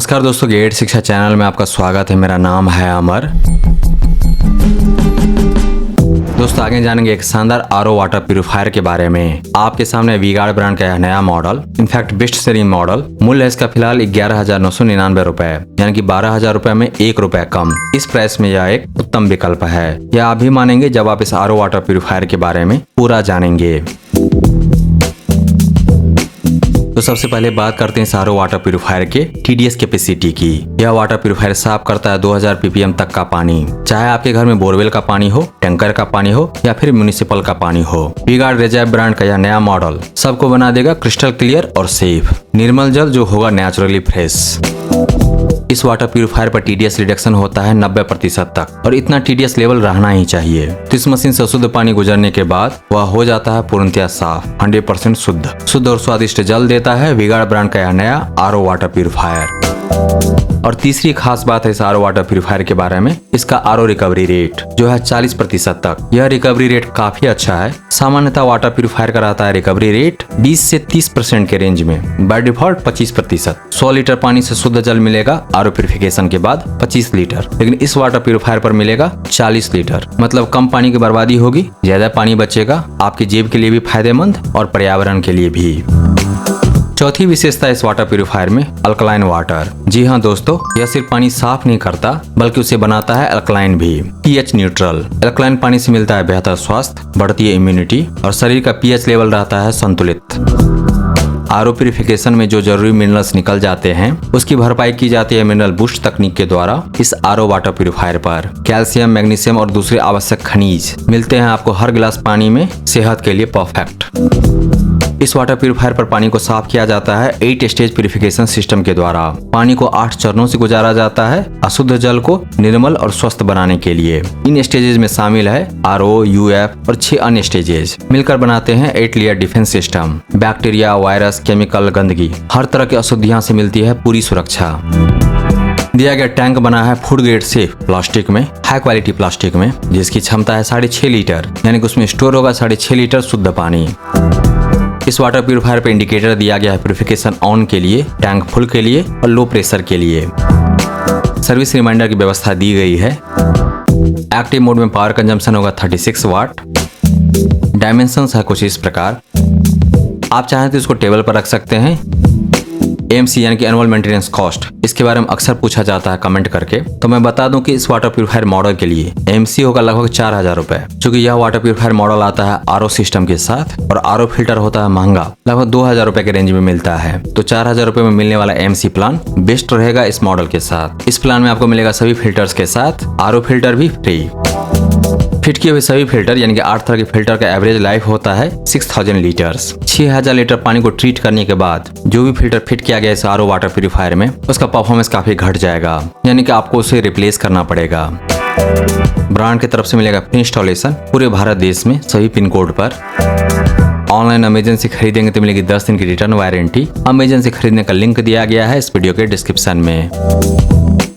नमस्कार दोस्तों, गेट शिक्षा चैनल में आपका स्वागत है। मेरा नाम है अमर। दोस्तों आगे जानेंगे एक शानदार आरओ वाटर प्यूरिफायर के बारे में। आपके सामने वी-गार्ड ब्रांड का यह नया model, in fact best selling model. मूल्य इसका फिलहाल 11,999 रुपए, यानी कि 12,000 रुपए में 1 रुपए कम। इस प्राइस में यह एक उत्तम विकल्प है। यह आप भी मानेंगे जब आप इस आरओ वाटर प्यूरिफायर के बारे में पूरा जानेंगे। तो सबसे पहले बात करते हैं इस आरओ वाटर प्यूरिफायर के TDS कैपेसिटी की। यह वाटर प्यूरिफायर साफ करता है 2000 ppm तक का पानी, चाहे आपके घर में बोरवेल का पानी हो, टैंकर का पानी हो या फिर म्युनिसिपल का पानी हो। वी-गार्ड रिजर्व ब्रांड का यह नया मॉडल सबको बना देगा क्रिस्टल क्लियर और सेफ निर्मल जल, जो होगा नेचुरली फ्रेश। इस वाटर प्यूरिफायर पर TDS रिडक्शन होता है 90% तक, और इतना TDS लेवल रहना ही चाहिए। तो इस मशीन से शुद्ध पानी गुजरने के बाद वह हो जाता है पूर्णतया साफ, 100% शुद्ध और स्वादिष्ट जल देता है वी-गार्ड ब्रांड का यह नया आरओ वाटर प्यूरिफायर। और तीसरी खास बात है इस आरओ वाटर प्यूरिफायर के बारे में, इसका आरओ रिकवरी रेट जो है 40% तक। यह रिकवरी रेट काफी अच्छा है। सामान्यतः वाटर प्यूरिफायर का रहता है रिकवरी रेट 20 से 30% के रेंज में, बाय डिफॉल्ट 25%। 100 लीटर पानी से शुद्ध जल मिलेगा आरओ प्यूरिफिकेशन के बाद 25 लीटर, लेकिन इस वाटर प्यूरिफायर पर मिलेगा 40 लीटर। मतलब कम पानी की बर्बादी होगी, ज्यादा पानी बचेगा, आपकी जेब के लिए भी फायदेमंद और पर्यावरण के लिए भी। चौथी विशेषता इस वाटर प्यूरिफायर में अल्कलाइन वाटर। जी हाँ दोस्तों, यह सिर्फ पानी साफ नहीं करता बल्कि उसे बनाता है अल्कलाइन भी, pH न्यूट्रल। अल्कलाइन पानी से मिलता है बेहतर स्वास्थ्य, बढ़ती है इम्यूनिटी और शरीर का pH लेवल रहता है संतुलित। आरओ प्यूरिफिकेशन में जो जरूरी मिनरल्स निकल जाते हैं उसकी भरपाई की जाती है मिनरल बूस्ट तकनीक के द्वारा। इस आरओ वाटर प्यूरिफायर पर कैल्शियम, मैग्नीशियम और दूसरे आवश्यक खनिज मिलते हैं आपको हर गिलास पानी में, सेहत के लिए परफेक्ट। इस वाटर प्यूरिफायर पर पानी को साफ किया जाता है 8 स्टेज प्यूरिफिकेशन सिस्टम के द्वारा। पानी को 8 चरणों से गुजारा जाता है अशुद्ध जल को निर्मल और स्वस्थ बनाने के लिए। इन स्टेजेस में शामिल है आरओ, यूएफ और 6 अन्य स्टेजेस मिलकर बनाते हैं 8 layer defence system. Bacteria, virus, chemical, गंदगी, हर तरह की अशुद्धियां से मिलती है पूरी सुरक्षा। दिया गया टैंक बना है फूड ग्रेड सेफ प्लास्टिक में, हाई क्वालिटी प्लास्टिक में, जिसकी क्षमता है 6.5 लीटर, यानी कि उसमें स्टोर होगा 6.5 लीटर शुद्ध पानी। इस वाटर प्यूरिफायर पे इंडिकेटर दिया गया है प्यूरिफिकेशन ऑन के लिए, टैंक फुल के लिए और लो प्रेशर के लिए। सर्विस रिमाइंडर की व्यवस्था दी गई है। एक्टिव मोड में पावर कंजम्पशन होगा 36 वाट। डायमेंशंस है कुछ इस प्रकार। आप चाहें तो इसको टेबल पर रख सकते हैं। AMC यानी कि एनुअल मेंटेनेंस कॉस्ट, इसके बारे में अक्सर पूछा जाता है कमेंट करके, तो मैं बता दूं कि इस वाटर प्यूरिफायर मॉडल के लिए AMC होगा लगभग 4,000 रुपए। चूंकि यह वाटर प्यूरिफायर मॉडल आता है आरओ सिस्टम के साथ और आरओ फिल्टर होता है महंगा, लगभग 2,000 रुपए के रेंज में मिलता है। तो 4,000 रुपए में मिलने वाला AMC प्लान बेस्ट रहेगा इस मॉडल के साथ। इस प्लान में आपको मिलेगा सभी फिल्टर्स के साथ आरओ फिल्टर भी फ्री। फिट किए हुए सभी फिल्टर यानी कि 8 तरह के फिल्टर का एवरेज लाइफ होता है 6000 लीटर्स। 6000 लीटर पानी को ट्रीट करने के बाद जो भी फिल्टर फिट किया गया इस आरओ वाटर प्यूरिफायर में, उसका परफॉर्मेंस काफी घट जाएगा, यानी कि आपको उसे रिप्लेस करना पड़ेगा। ब्रांड की तरफ से मिलेगा फ्री इंस्टॉलेशन पूरे भारत देश में सभी पिन कोड पर। ऑनलाइन अमेजन से खरीदेंगे तो मिलेगी 10 दिन की रिटर्न वारंटी। अमेजन से खरीदने का लिंक दिया गया है इस वीडियो के डिस्क्रिप्शन में।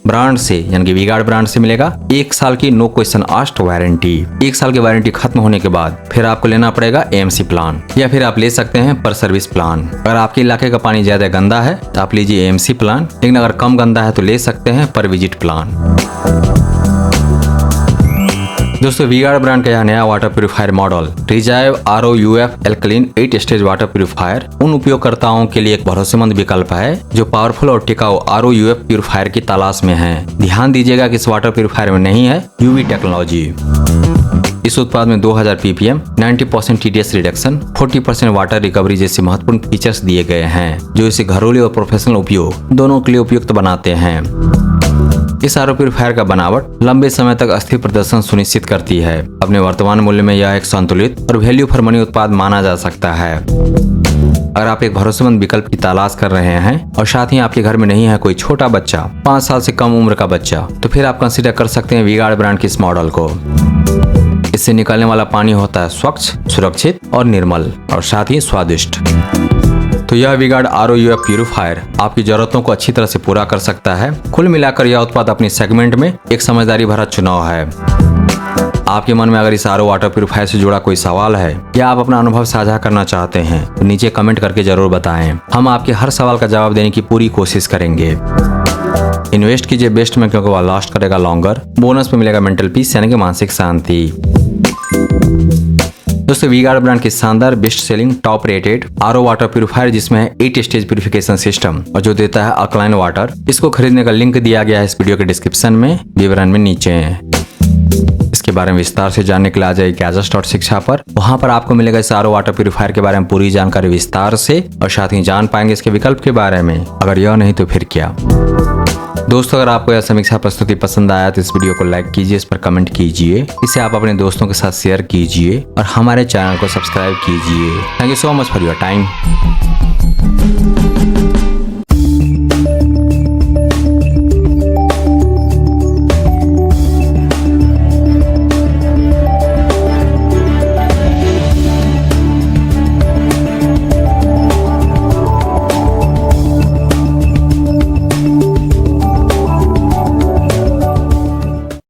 ब्रांड से यानी कि वी-गार्ड ब्रांड से मिलेगा 1 साल की नो क्वेश्चन आस्क्ड वारंटी। 1 साल की वारंटी खत्म होने के बाद फिर आपको लेना पड़ेगा AMC प्लान, या फिर आप ले सकते हैं पर सर्विस प्लान। अगर आपके इलाके का पानी ज्यादा गंदा है तो आप लीजिए AMC प्लान, लेकिन अगर कम गंदा है तो ले सकते हैं पर विजिट प्लान। दोस्तों वी-गार्ड ब्रांड का यह नया water purifier model reserve RO UF alkaline 8 stage water purifier उन उपयोगकर्ताओं के लिए एक भरोसेमंद विकल्प है जो पावरफुल और टिकाऊ आरओ यूएफ प्यूरिफायर की तलाश में हैं। ध्यान दीजिएगा कि इस वाटर प्यूरिफायर में नहीं है UV टेक्नोलॉजी। इस उत्पाद में 2000 ppm, 90% TDS reduction, 40% water recovery जैसे महत्वपूर्ण फीचर्स दिए गए हैं जो इसे घरेलू और प्रोफेशनल उपयोग दोनों के लिए उपयुक्त बनाते हैं। इस आरओ प्यूरिफायर का बनावट लंबे समय तक अस्थिर प्रदर्शन सुनिश्चित करती है। अपने वर्तमान मूल्य में यह एक संतुलित और वैल्यू फॉर मनी उत्पाद माना जा सकता है। अगर आप एक भरोसेमंद विकल्प की तलाश कर रहे हैं और साथ ही आपके घर में नहीं है कोई छोटा बच्चा, 5 साल से कम उम्र का बच्चा, तो फिर आप कंसीडर कर सकते हैं वी-गार्ड ब्रांड के इस मॉडल को। इससे निकलने वाला पानी होता है स्वच्छ, सुरक्षित और निर्मल और साथ ही स्वादिष्ट। तो यह वी-गार्ड आरओ यूएफ प्यूरिफायर आपकी जरूरतों को अच्छी तरह से पूरा कर सकता है। कुल मिलाकर यह उत्पाद अपने सेगमेंट में एक समझदारी भरा चुनाव है। आपके मन में अगर इस आरओ वाटर प्यूरिफायर से जुड़ा कोई सवाल है या आप अपना अनुभव साझा करना चाहते हैं तो नीचे कमेंट करके जरूर बताएं। हम आपके हर सवाल का जवाब देने की पूरी कोशिश करेंगे। इन्वेस्ट कीजिए बेस्ट में, क्योंकि वह लास्ट करेगा लॉन्गर। बोनस में मिलेगा मेंटल पीस यानी कि मानसिक शांति। दोस्तों, वी-गार्ड ब्रांड की शानदार best selling top rated RO water purifier जिसमें है 8 स्टेज प्यूरिफिकेशन सिस्टम और जो देता है अल्कलाइन वाटर, इसको खरीदने का लिंक दिया गया है इस वीडियो के डिस्क्रिप्शन में, विवरण में नीचे है। इसके बारे में विस्तार से जानने के लिए आ जाइए कैजस.शिक्षा पर। वहां पर आपको मिलेगा इस आरओ वाटर प्यूरिफायर के बारे में पूरी जानकारी विस्तार से, और साथ ही जान पाएंगे इसके विकल्प के बारे में। अगर यह नहीं तो फिर क्या। दोस्तों, अगर आपको यह समीक्षा प्रस्तुति पसंद आया तो इस वीडियो को लाइक कीजिए, इस पर कमेंट कीजिए, इसे आप अपने दोस्तों के साथ शेयर कीजिए और हमारे चैनल को सब्सक्राइब कीजिए। Thank you so much for your time.